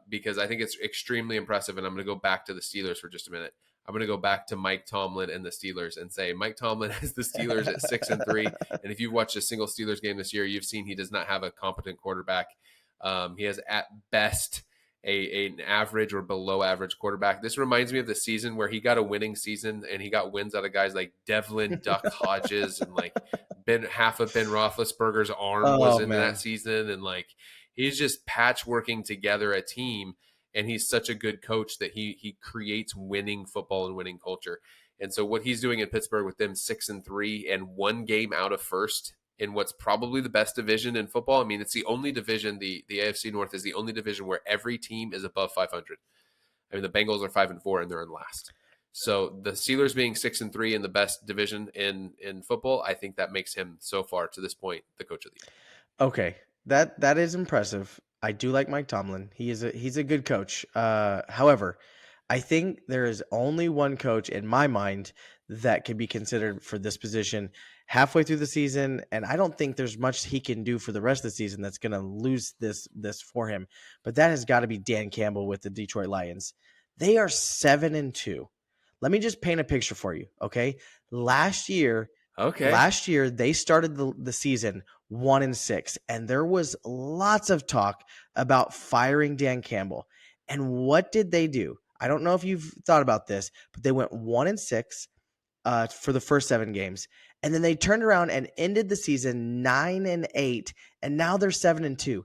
because I think it's extremely impressive, and I'm gonna go back to the Steelers for just a minute. I'm going to go back to Mike Tomlin and the Steelers and say Mike Tomlin has the Steelers at 6-3. And if you've watched a single Steelers game this year, you've seen he does not have a competent quarterback. He has at best an average or below average quarterback. This reminds me of the season where he got a winning season and he got wins out of guys like Devlin Duck Hodges and like half of Ben Roethlisberger's arm was Oh in that man. season. And like he's just patchworking together a team, and he's such a good coach that he creates winning football and winning culture. And so what he's doing in Pittsburgh with them 6-3 and 1 game out of first in what's probably the best division in football. I mean, it's the only division, the AFC North is the only division where every team is above 500. I mean, the Bengals are 5-4 and they're in last. So the Steelers being 6-3 in the best division in football, I think that makes him so far to this point the coach of the year. Okay, that is impressive. I do like Mike Tomlin. He's a good coach. However, I think there is only one coach in my mind that can be considered for this position halfway through the season, and I don't think there's much he can do for the rest of the season that's going to lose this for him. But that has got to be Dan Campbell with the Detroit Lions. They are 7-2. Let me just paint a picture for you, okay? Last year, Okay. Last year they started the season 1-6, and there was lots of talk about firing Dan Campbell. And what did they do? I don't know if you've thought about this, but they went 1-6 for the first 7 games, and then they turned around and ended the season 9-8, and now they're 7-2.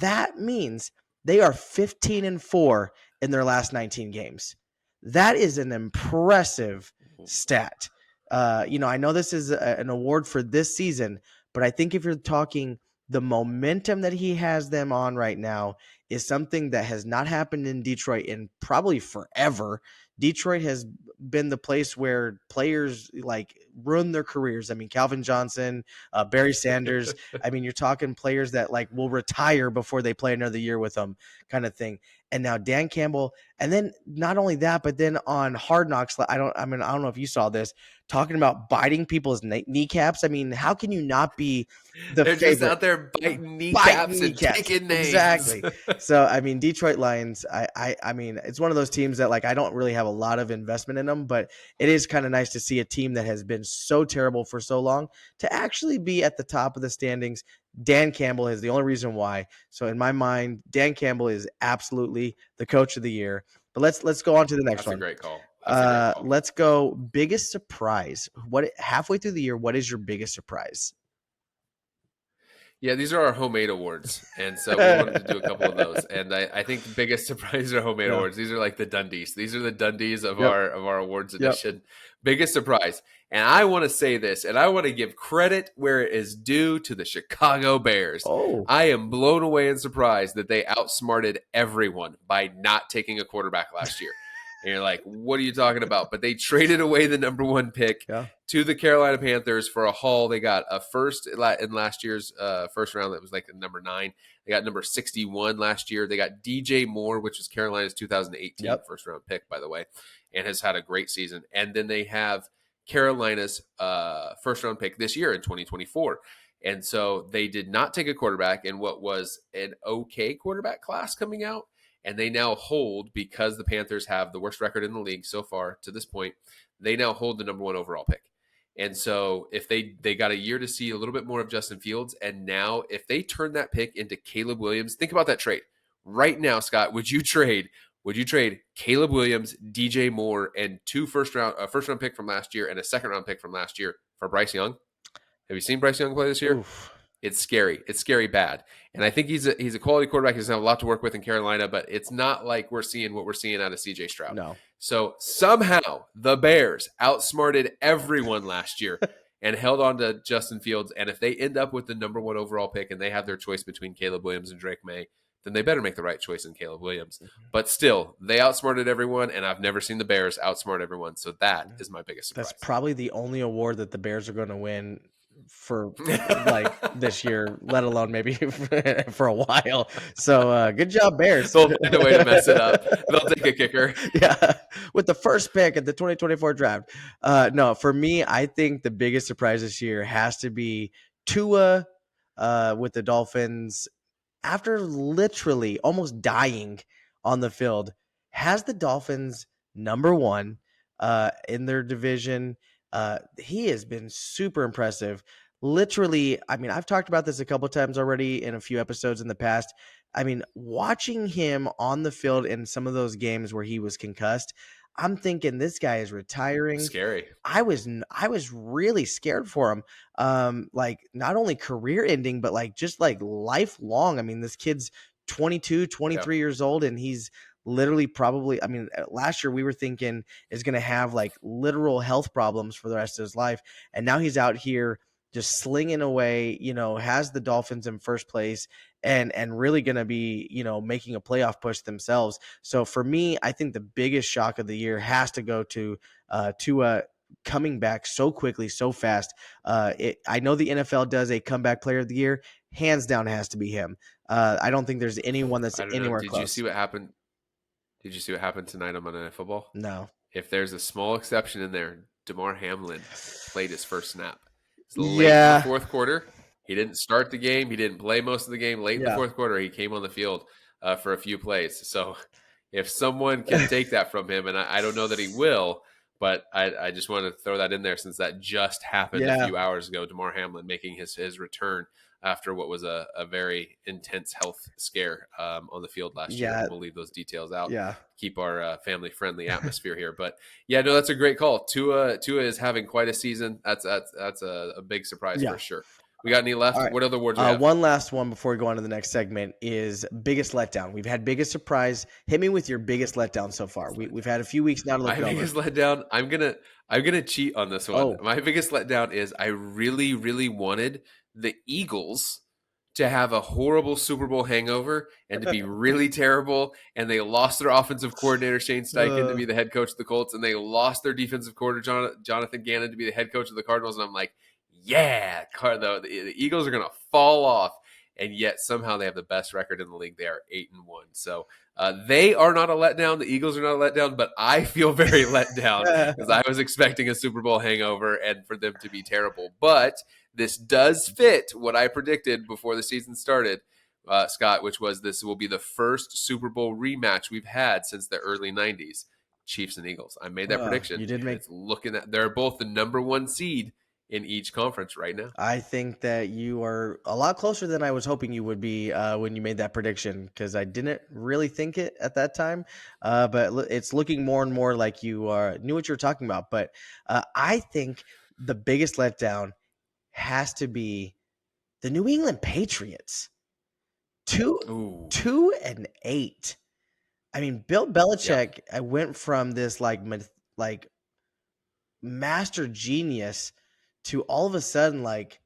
That means they are 15-4 in their last 19 games. That is an impressive stat. I know this is an award for this season, but I think if you're talking the momentum that he has them on right now is something that has not happened in Detroit in probably forever. Detroit has been the place where players like ruin their careers. I mean, Calvin Johnson, Barry Sanders. I mean, you're talking players that like will retire before they play another year with them, kind of thing. And now Dan Campbell, and then not only that, but then on Hard Knocks, I don't know if you saw this, talking about biting people's kneecaps. I mean, how can you not be the They're just favorite? out there biting Biting kneecaps and kneecaps, taking names. exactly. So I mean, Detroit Lions. I mean, it's one of those teams that like I don't really have a lot of investment in them, but it is kind of nice to see a team that has been so terrible for so long to actually be at the top of the standings. Dan Campbell is the only reason why. So in my mind, Dan Campbell is absolutely the coach of the year. But let's go on to the next That's a one. great call. That's a great call. Let's go biggest surprise. What halfway through the year? What is your biggest surprise? Yeah, these are our homemade awards, and so we wanted to do a couple of those. And I think the biggest surprise are homemade Yeah. awards. These are like the Dundies. These are the Dundies Yep. of our awards Yep. edition. Biggest surprise, and I want to say this, and I want to give credit where it is due to the Chicago Bears. Oh. I am blown away and surprised that they outsmarted everyone by not taking a quarterback last year. And you're like, what are you talking about? But they traded away the number one pick Yeah. to the Carolina Panthers for a haul. They got a first in last year's first round that was like number 9. They got number 61 last year. They got DJ Moore, which is Carolina's 2018 Yep. first round pick, by the way, and has had a great season. And then they have Carolina's first round pick this year in 2024. And so they did not take a quarterback in what was an okay quarterback class coming out. And they now hold, because the Panthers have the worst record in the league so far to this point, they now hold the number 1 overall pick. And so if they got a year to see a little bit more of Justin Fields, and now if they turn that pick into Caleb Williams, think about that trade. Right now, Scott, would you trade Caleb Williams, DJ Moore, and 2 first round pick from last year and a second round pick from last year for Bryce Young? Have you seen Bryce Young play this year? Oof. It's scary. It's scary bad. And I think he's a quality quarterback. He's going to have a lot to work with in Carolina, but it's not like we're seeing what we're seeing out of CJ Stroud. No. So somehow the Bears outsmarted everyone last year and held on to Justin Fields. And if they end up with the number 1 overall pick and they have their choice between Caleb Williams and Drake May, then they better make the right choice in Caleb Williams. But still, they outsmarted everyone, and I've never seen the Bears outsmart everyone. So that is my biggest surprise. That's probably the only award that the Bears are going to win for like this year, let alone maybe for a while. So good job, Bears. They'll find a way to mess it up. They'll take a kicker. Yeah, with the first pick at the 2024 draft. No, for me, I think the biggest surprise this year has to be Tua with the Dolphins. After literally almost dying on the field, has the Dolphins number 1 in their division. He has been super impressive. Literally, I mean, I've talked about this a couple times already in a few episodes in the past. I mean, watching him on the field in some of those games where he was concussed, I'm thinking this guy is retiring. Scary. I was really scared for him. Like not only career ending, but like just like lifelong. I mean, this kid's 22, 23 years old, and he's literally probably, I mean, last year we were thinking is going to have like literal health problems for the rest of his life. And now he's out here just slinging away, has the Dolphins in first place and really going to be, making a playoff push themselves. So for me, I think the biggest shock of the year has to go to coming back so quickly, so fast. I know the NFL does a comeback player of the year. Hands down has to be him. I don't think there's anyone that's I don't know. anywhere Did close. you see what happened? Did you see what happened tonight on Monday Night Football? No. If there's a small exception in there, Damar Hamlin played his first snap. It's late in Yeah. the fourth quarter. He didn't start the game. He didn't play most of the game. Late in the Yeah. fourth quarter, he came on the field for a few plays. So if someone can take that from him, and I don't know that he will, but I just want to throw that in there since that just happened Yeah. a few hours ago. Damar Hamlin making his return after what was a very intense health scare on the field last year. Yeah. We'll leave those details out. Yeah. Keep our family-friendly atmosphere here. But yeah, no, that's a great call. Tua is having quite a season. That's a big surprise Yeah. for sure. We got any left? All right. What other awards we have? One last one before we go on to the next segment is biggest letdown. We've had biggest surprise. Hit me with your biggest letdown so far. We've had a few weeks now to look My over. biggest letdown. I'm gonna cheat on this one. Oh. My biggest letdown is I really, really wanted the Eagles to have a horrible Super Bowl hangover and to be really terrible. And they lost their offensive coordinator, Shane Steichen, to be the head coach of the Colts. And they lost their defensive coordinator, Jonathan Gannon, to be the head coach of the Cardinals. And I'm like, yeah, the Eagles are going to fall off. And yet somehow they have the best record in the league. They are 8-1. So they are not a letdown. The Eagles are not a letdown, but I feel very let down because I was expecting a Super Bowl hangover and for them to be terrible. But this does fit what I predicted before the season started, Scott, which was this will be the first Super Bowl rematch we've had since the early 90s. Chiefs and Eagles. I made that prediction. You did make. It's looking at they're both the number 1 seed in each conference right now. I think that you are a lot closer than I was hoping you would be when you made that prediction because I didn't really think it at that time. But it's looking more and more like you knew what you were talking about. But I think the biggest letdown has to be The New England Patriots, two Ooh, 2-8. I mean, Bill yeah. Belichick, I went from this like master genius to all of a sudden like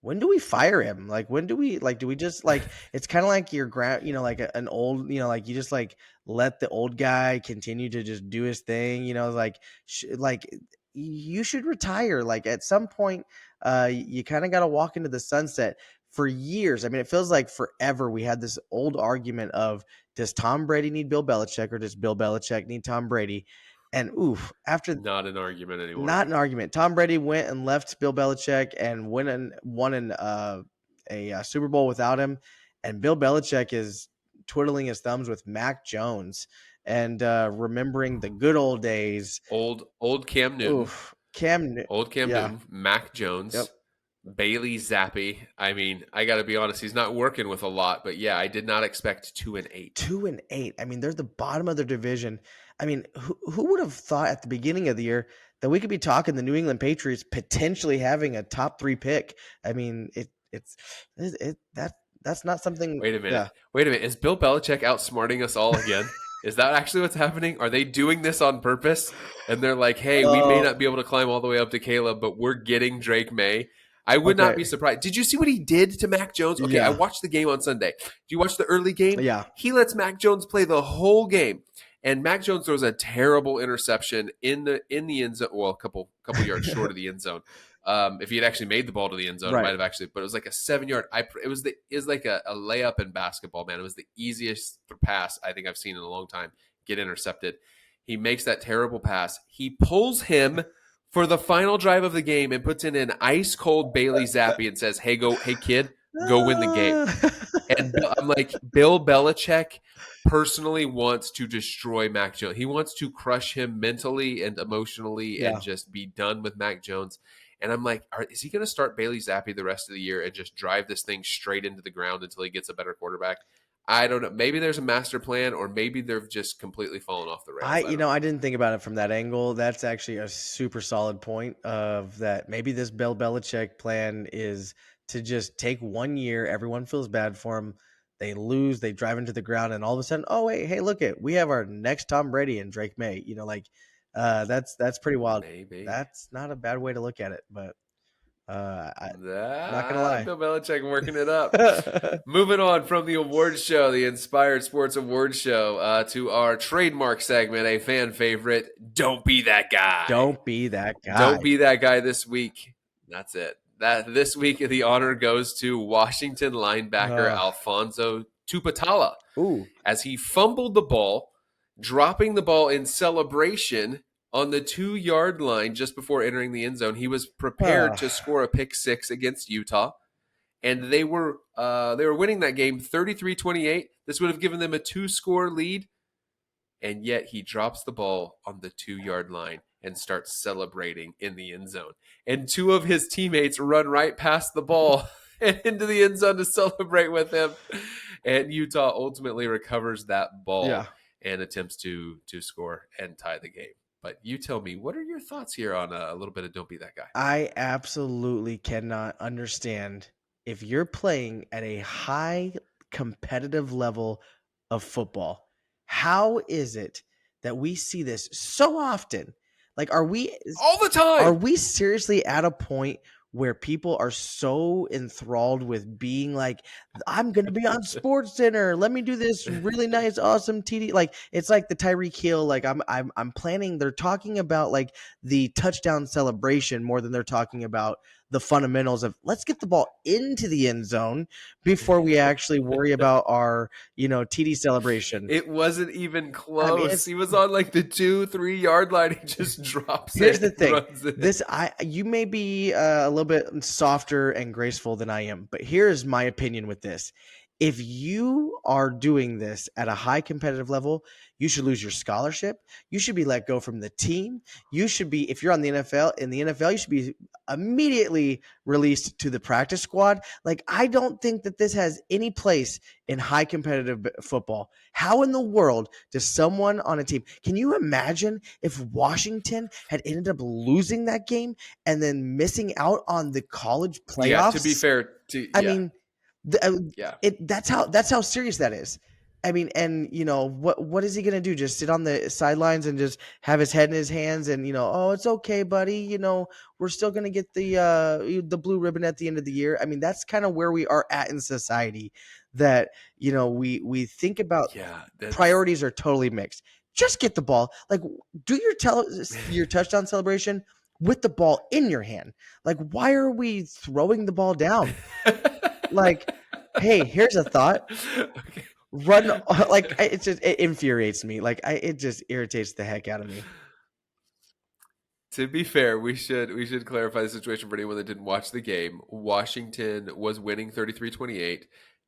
when do we fire him? Like, when do we like? Do we just like? It's kind of like your like an old, like you just like let the old guy continue to just do his thing. Like, like you should retire. Like at some point, you kind of got to walk into the sunset. For years, I mean, it feels like forever. We had this old argument of does Tom Brady need Bill Belichick or does Bill Belichick need Tom Brady? And oof, after Not an argument anymore. not an argument. Tom Brady went and left Bill Belichick and won a Super Bowl without him, and Bill Belichick is twiddling his thumbs with Mac Jones and remembering the good old days. Old Cam Newton, Oof, yeah, Mac yep. Jones, Bailey Zappi. I mean, I got to be honest, he's not working with a lot, but yeah, I did not expect 2-8. 2-8. I mean, they're the bottom of their division. I mean, who would have thought at the beginning of the year that we could be talking the New England Patriots potentially having a top 3 pick? I mean, that's not something. Wait a Yeah, minute. Wait a minute. Is Bill Belichick outsmarting us all again? Is that actually what's happening? Are they doing this on purpose? And they're like, hey, we may not oh, be able to climb all the way up to Caleb, but we're getting Drake May. I would not okay, be surprised. Did you see what he did to Mac Jones? Okay, I yeah, watched the game on Sunday. Do you watch the early game? yeah. He lets Mac Jones play the whole game. And Mac Jones throws a terrible interception in the end zone. Well, a couple yards short of the end zone. If he had actually made the ball to the end zone, it might Right. have actually. But it was like a 7 yard. It was like a layup in basketball, man. It was the easiest pass I think I've seen in a long time get intercepted. He makes that terrible pass. He pulls him for the final drive of the game and puts in an ice cold Bailey Zappi and says, hey kid, go win the game." And I'm like, Bill Belichick personally wants to destroy Mac Jones. He wants to crush him mentally and emotionally and Yeah. just be done with Mac Jones. And I'm like, is he going to start Bailey Zappi the rest of the year and just drive this thing straight into the ground until he gets a better quarterback? I don't know. Maybe there's a master plan, or maybe they've just completely fallen off the I rails. I you don't know, know. I didn't think about it from that angle. That's actually a super solid point of that maybe this Bill Belichick plan is to just take 1 year, everyone feels bad for him. They lose, they drive into the ground, and all of a sudden, oh wait, hey, look it, we have our next Tom Brady and Drake May. Like that's pretty wild. Maybe. That's not a bad way to look at it, but I'm not gonna Ah, lie. Bill Belichick working it up. Moving on from the awards show, the Inspired Sports Awards show, to our trademark segment, a fan favorite, Don't Be That Guy. Don't be that guy. Don't be that guy this week. That's it. That this week the honor goes to Washington linebacker Uh, Alfonso Tupatala ooh. as he fumbled the ball, dropping the ball in celebration on the 2 yard line just before entering the end zone. He was prepared Uh, to score a pick six against Utah, and they were winning that game 33-28. This would have given them a 2-score lead, and yet he drops the ball on the 2 yard line and starts celebrating in the end zone. And two of his teammates run right past the ball and into the end zone to celebrate with him. And Utah ultimately recovers that yeah. ball and attempts to score and tie the game. But you tell me, what are your thoughts here on a little bit of Don't Be That Guy? I absolutely cannot understand if you're playing at a high competitive level of football. How is it that we see this so often? Like, All the are time. we seriously at a point where people are so enthralled with being like, I'm going to be on Sports Center. Let me do this really nice, awesome TD. Like it's like the Tyreek Hill. Like I'm planning. They're talking about like the touchdown celebration more than they're talking about the fundamentals of let's get the ball into the end zone before we actually worry about our TD celebration. It wasn't even I mean, close. it's He was on like the 2-3 yard line. He just drops here's it the and thing. runs it. This I you may be a little bit softer and graceful than I am, but here's my opinion with this. if you are doing this at a high competitive level, you should lose your scholarship. You should be let go from the team. You should be, if you're on the NFL, in the NFL, you should be immediately released to the practice squad. Like, I don't think that this has any place in high competitive football. How in the world does someone on a team, can you imagine if Washington had ended up losing that game and then missing out on the college Yeah, to be playoffs? fair, I mean, yeah. that's how serious that is. I mean, and what is he gonna do? Just sit on the sidelines and just have his head in his hands and oh, it's okay, buddy. We're still gonna get the blue ribbon at the end of the year. I mean, that's kind of where we are at in society. That we think about Yeah, that's priorities are totally mixed. Just get the ball. Like, do your touchdown celebration with the ball in your hand. Like, why are we throwing the ball down? Like, hey, here's a thought. okay. Run like it infuriates me. Like it just irritates the heck out of me. To be fair, we should clarify the situation for anyone that didn't watch the game. Washington was winning 33-28,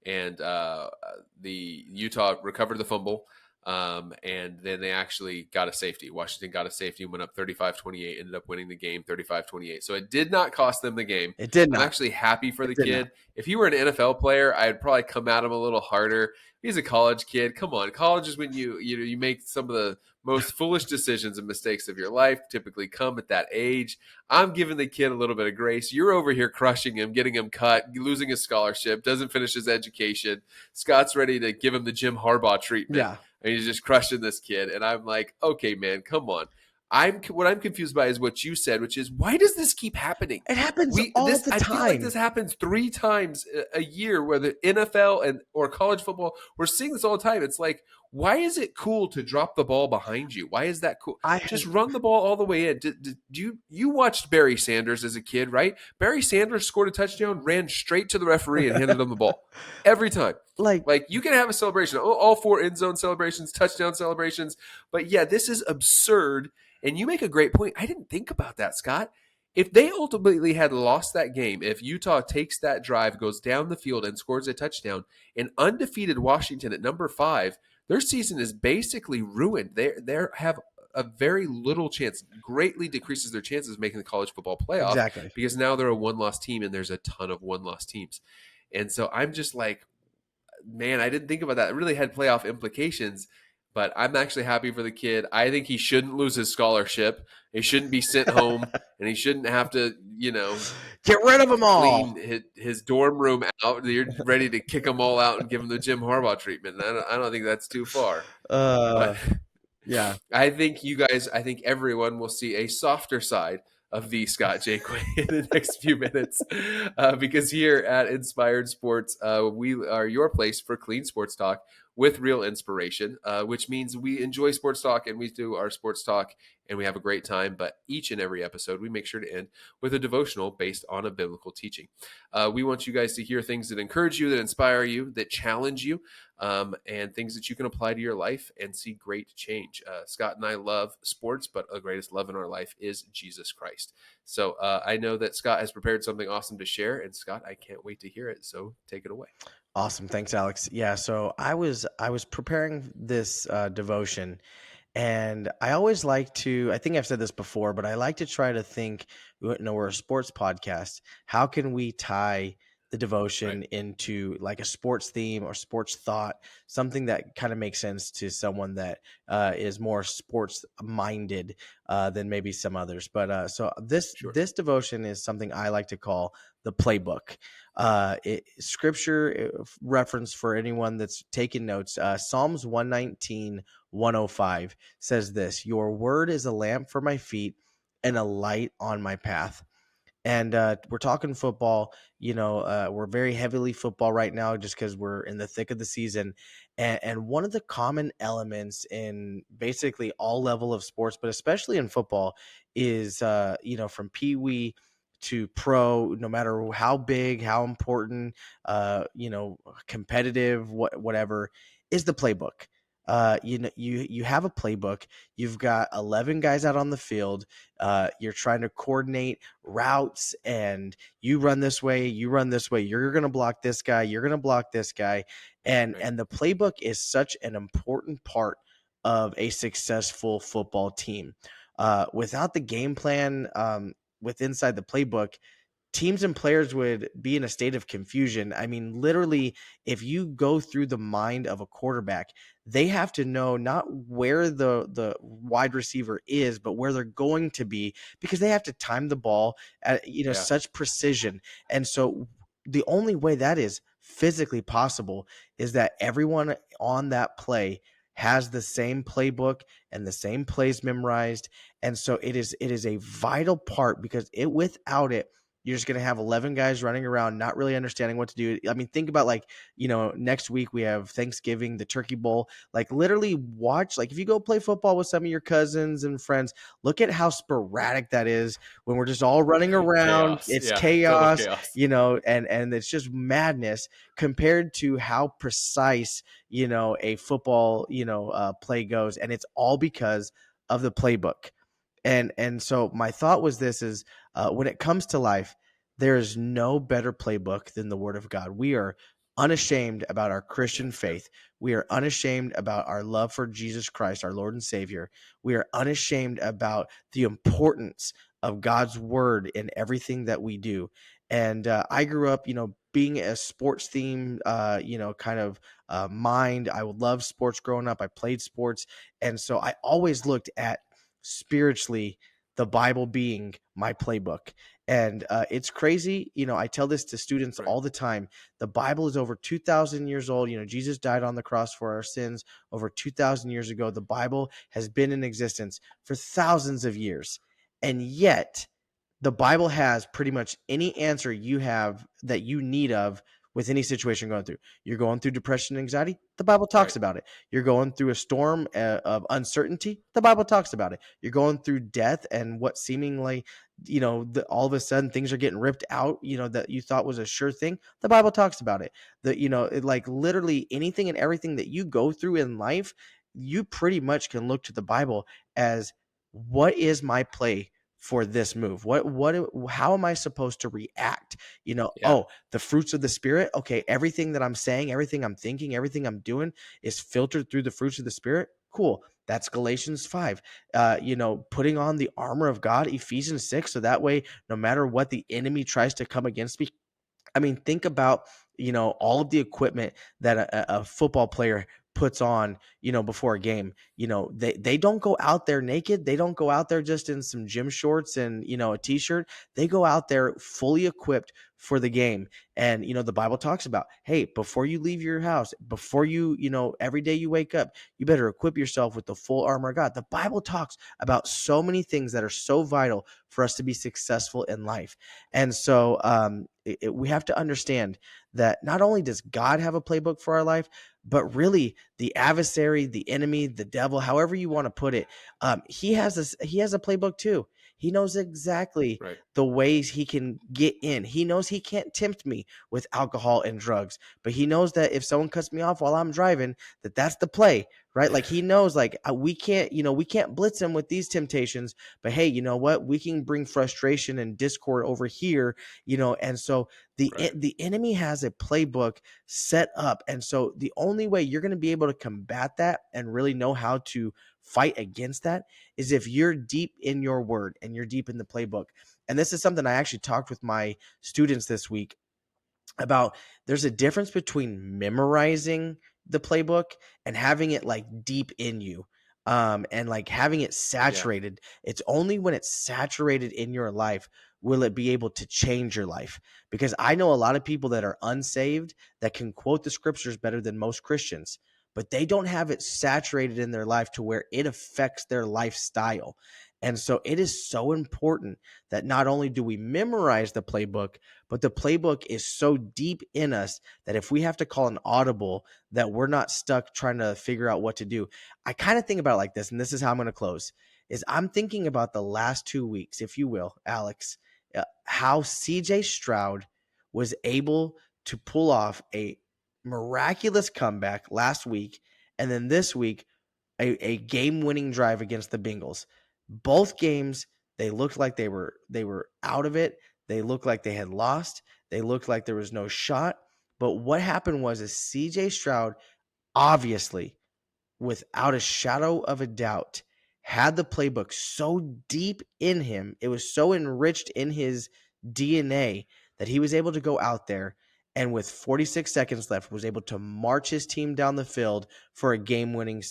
and the Utah recovered the fumble, and then they actually got a safety. Washington got a safety and went up 35-28, ended up winning the game 35-28. So it did not cost them the game. It did I'm not. actually happy for It the did not. kid. If he were an NFL player, I'd probably come at him a little harder. He's a college kid. Come on, college is when you make some of the most foolish decisions and mistakes of your life. Typically come at that age. I'm giving the kid a little bit of grace. You're over here crushing him, getting him cut, losing his scholarship, doesn't finish his education. Scott's ready to give him the Jim Harbaugh treatment, Yeah. and he's just crushing this kid. And I'm like, okay, man, come on. What I'm confused by is what you said, which is why does this keep happening? It happens all the I feel like time. this happens 3 times a year, whether NFL and or college football. We're seeing this all the time. It's like, why is it cool to drop the ball behind you? Why is that cool? I Just have run the ball all the way in. You watched Barry Sanders as a kid, right? Barry Sanders scored a touchdown, ran straight to the referee, and handed him the ball every time. like Like, you can have a celebration, all 4 end zone celebrations, touchdown celebrations, but yeah, this is absurd. And you make a great point. I didn't think about that, Scott. If they ultimately had lost that game, if Utah takes that drive, goes down the field, and scores a touchdown, and undefeated Washington at number 5, their season is basically ruined. They have a very little chance, greatly decreases their chances of making the college football playoff exactly. because now they're a one-loss team, and there's a ton of one-loss teams. And so I'm just like, man, I didn't think about that. It really had playoff implications, but I'm actually happy for the kid. I think he shouldn't lose his scholarship. He shouldn't be sent home, and he shouldn't have to, Get rid of them all. clean his dorm room out. You're ready to kick them all out and give him the Jim Harbaugh treatment. And I don't think that's too far. But Uh yeah. I think everyone will see a softer side of the Scott Jakeway in the next few minutes, because here at Inspired Sports, we are your place for clean sports talk with real inspiration, which means we enjoy sports talk and we do our sports talk and we have a great time. But each and every episode, we make sure to end with a devotional based on a biblical teaching. We want you guys to hear things that encourage you, that inspire you, that challenge you, and things that you can apply to your life and see great change. Scott and I love sports, but the greatest love in our life is Jesus Christ. So I know that Scott has prepared something awesome to share, and Scott, I can't wait to hear it. So take it away. Awesome. Thanks, Alex. Yeah, so I was preparing this devotion. And I always like to, I think I've said this before, but I like to try to think, we're a sports podcast. How can we tie the Right. devotion into like a sports theme or sports thought, something that kind of makes sense to someone that is more sports minded than maybe some others. But so this Sure. this devotion is something I like to call the playbook. Scripture reference for anyone that's taking notes. Psalms 119, 105 says this: Your word is a lamp for my feet and a light on my path. And we're talking football. We're very heavily football right now just because we're in the thick of the season. And one of the common elements in basically all level of sports, but especially in football, is from pee wee to pro, no matter how big, how important, competitive, whatever, is the playbook. you have a playbook. You've got 11 guys out on the field. You're trying to coordinate routes, and you run this way, you run this way. You're going to block this guy. You're going to block this guy, Right. and the playbook is such an important part of a successful football team. Without the game plan, with inside the playbook, teams and players would be in a state of confusion. I mean, literally, if you go through the mind of a quarterback, they have to know not where the wide receiver is, but where they're going to be, because they have to time the ball at Yeah. such precision. And so the only way that is physically possible is that everyone on that play has the same playbook and the same plays memorized. And so it is a vital part, because it without it, you're just going to have 11 guys running around, not really understanding what to do. I mean, think about, like, next week we have Thanksgiving, the Turkey Bowl. Like, literally watch, like, if you go play football with some of your cousins and friends, look at how sporadic that is when we're just all running around. Chaos. It's Yeah. Total chaos, chaos. and it's just madness compared to how precise, a football, play goes. And it's all because of the playbook. And so my thought was this is, when it comes to life, there is no better playbook than the Word of God. We are unashamed about our Christian Yes. Yep. faith. We are unashamed about our love for Jesus Christ, our Lord and Savior. We are unashamed about the importance of God's Word in everything that we do. And I grew up, being a sports theme, kind of mind. I would love sports growing up. I played sports. And so I always looked at spiritually the Bible being my playbook. And it's crazy. I tell this to students Right. all the time. The Bible is over 2,000 years old. Jesus died on the cross for our sins over 2,000 years ago. The Bible has been in existence for thousands of years. And yet, the Bible has pretty much any answer you have that you need of with any situation going through. You're going through depression and anxiety, the Bible Right. talks about it. You're going through a storm of uncertainty, the Bible talks about it. You're going through death and what seemingly, all of a sudden things are getting ripped out, that you thought was a sure thing, the Bible talks about it. Like, literally anything and everything that you go through in life, you pretty much can look to the Bible as, what is my play for this move? How am I supposed to react? Yeah. Oh, the fruits of the spirit. Okay, everything that I'm saying, everything I'm thinking, everything I'm doing is filtered through the fruits of the spirit. Cool. That's Galatians 5. Putting on the armor of God, Ephesians 6, so that way, no matter what the enemy tries to come against me, I mean, think about, all of the equipment that a football player puts on, before a game. They don't go out there naked. They don't go out there just in some gym shorts and, a t-shirt. They go out there fully equipped for the game. And, the Bible talks about, hey, before you leave your house, before you, every day you wake up, you better equip yourself with the full armor of God. The Bible talks about so many things that are so vital for us to be successful in life. And so we have to understand that not only does God have a playbook for our life, but really the adversary, the enemy, the devil, however you want to put it, he has a playbook too. He knows exactly Right. the ways he can get in. He knows he can't tempt me with alcohol and drugs, but he knows that if someone cuts me off while I'm driving, that's the play, right? Like, he knows, like, we can't blitz him with these temptations, but hey, you know what? We can bring frustration and discord over here, and so Right. the enemy has a playbook set up. And so the only way you're going to be able to combat that and really know how to fight against that is if you're deep in your word and you're deep in the playbook. And this is something I actually talked with my students this week about. There's a difference between memorizing the playbook and having it, like, deep in you, and, like, having it Yeah. saturated. It's only when it's saturated in your life will it be able to change your life, because I know a lot of people that are unsaved that can quote the scriptures better than most Christians, but they don't have it saturated in their life to where it affects their lifestyle. And so it is so important that not only do we memorize the playbook, but the playbook is so deep in us that if we have to call an audible, that we're not stuck trying to figure out what to do. I kind of think about it like this, and this is how I'm going to close, is I'm thinking about the last 2 weeks, if you will, Alex, how CJ Stroud was able to pull off a miraculous comeback last week And then this week, a game-winning drive against the Bengals. Both games, they looked like they were out of it. They looked like they had lost. They looked like there was no shot. But what happened was is CJ Stroud obviously, without a shadow of a doubt, had the playbook so deep in him, it was so enriched in his DNA that he was able to go out there and with 46 seconds left was able to march his team down the field for a game-winning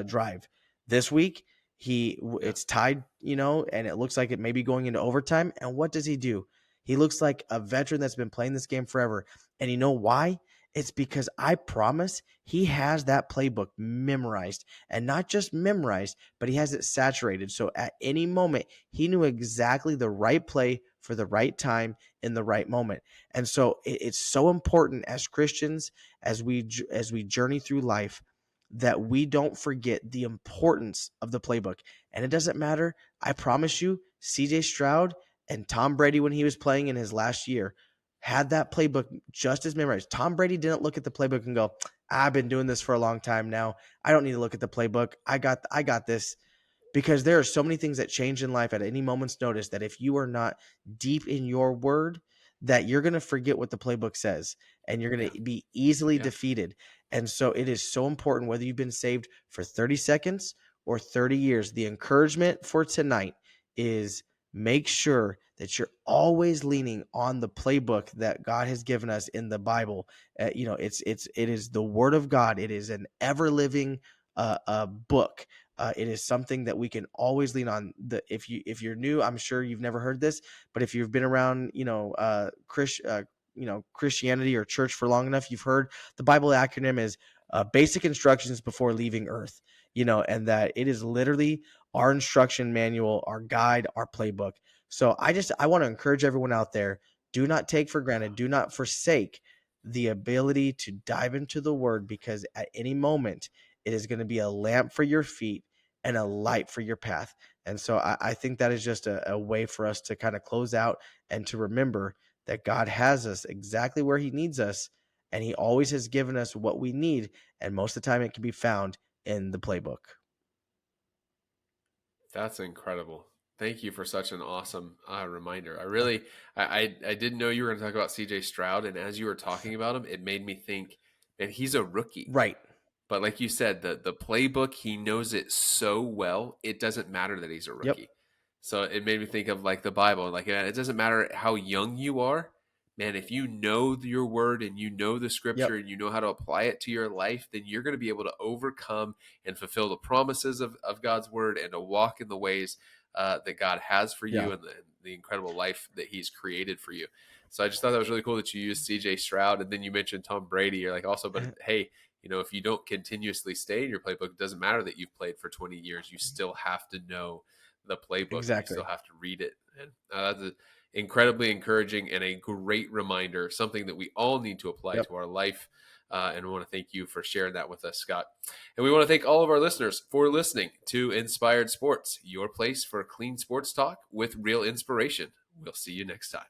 drive. This week, Yeah. it's tied, and it looks like it may be going into overtime. And what does he do? He looks like a veteran that's been playing this game forever. And you know why? It's because I promise he has that playbook memorized, and not just memorized, but he has it saturated. So at any moment, he knew exactly the right play for the right time in the right moment. And so it's so important as Christians, as we journey through life, that we don't forget the importance of the playbook. And it doesn't matter. I promise you, CJ Stroud and Tom Brady, when he was playing in his last year, had that playbook just as memorized. Tom Brady didn't look at the playbook and go, I've been doing this for a long time now. I don't need to look at the playbook. I got this, because there are so many things that change in life at any moment's notice that if you are not deep in your word, that you're going to forget what the playbook says and you're going Yeah. to be easily Yeah. defeated. And so it is so important, whether you've been saved for 30 seconds or 30 years. The encouragement for tonight is make sure that you're always leaning on the playbook that God has given us in the Bible. It is the word of God. It is an ever living book. It is something that we can always lean on. If you're new, I'm sure you've never heard this, but if you've been around, Christianity or church for long enough, you've heard the Bible acronym is basic instructions before leaving Earth. And that it is literally our instruction manual, our guide, our playbook. So I want to encourage everyone out there: do not take for granted, do not forsake the ability to dive into the Word, because at any moment it is going to be a lamp for your feet and a light for your path. And so I think that is just a way for us to kind of close out and to remember that God has us exactly where he needs us. And he always has given us what we need. And most of the time it can be found in the playbook. That's incredible. Thank you for such an awesome reminder. I didn't know you were going to talk about CJ Stroud, and as you were talking about him, it made me think, and he's a rookie. Right. But like you said, the playbook, he knows it so well, it doesn't matter that he's a Yep. rookie. So it made me think of like the Bible. Like it doesn't matter how young you are, man, if you know your word and you know the scripture Yep. and you know how to apply it to your life, then you're going to be able to overcome and fulfill the promises of God's word and to walk in the ways that God has for Yeah. you and the incredible life that he's created for you. So I just thought that was really cool that you used CJ Stroud and then you mentioned Tom Brady. You're like also, but hey, if you don't continuously stay in your playbook, it doesn't matter that you've played for 20 years. You still have to know the playbook and you still Exactly. have to read it. And that's incredibly encouraging and a great reminder, something that we all need to apply Yep. to our life. And we want to thank you for sharing that with us, Scott. And we want to thank all of our listeners for listening to Inspired Sports, your place for clean sports talk with real inspiration. We'll see you next time.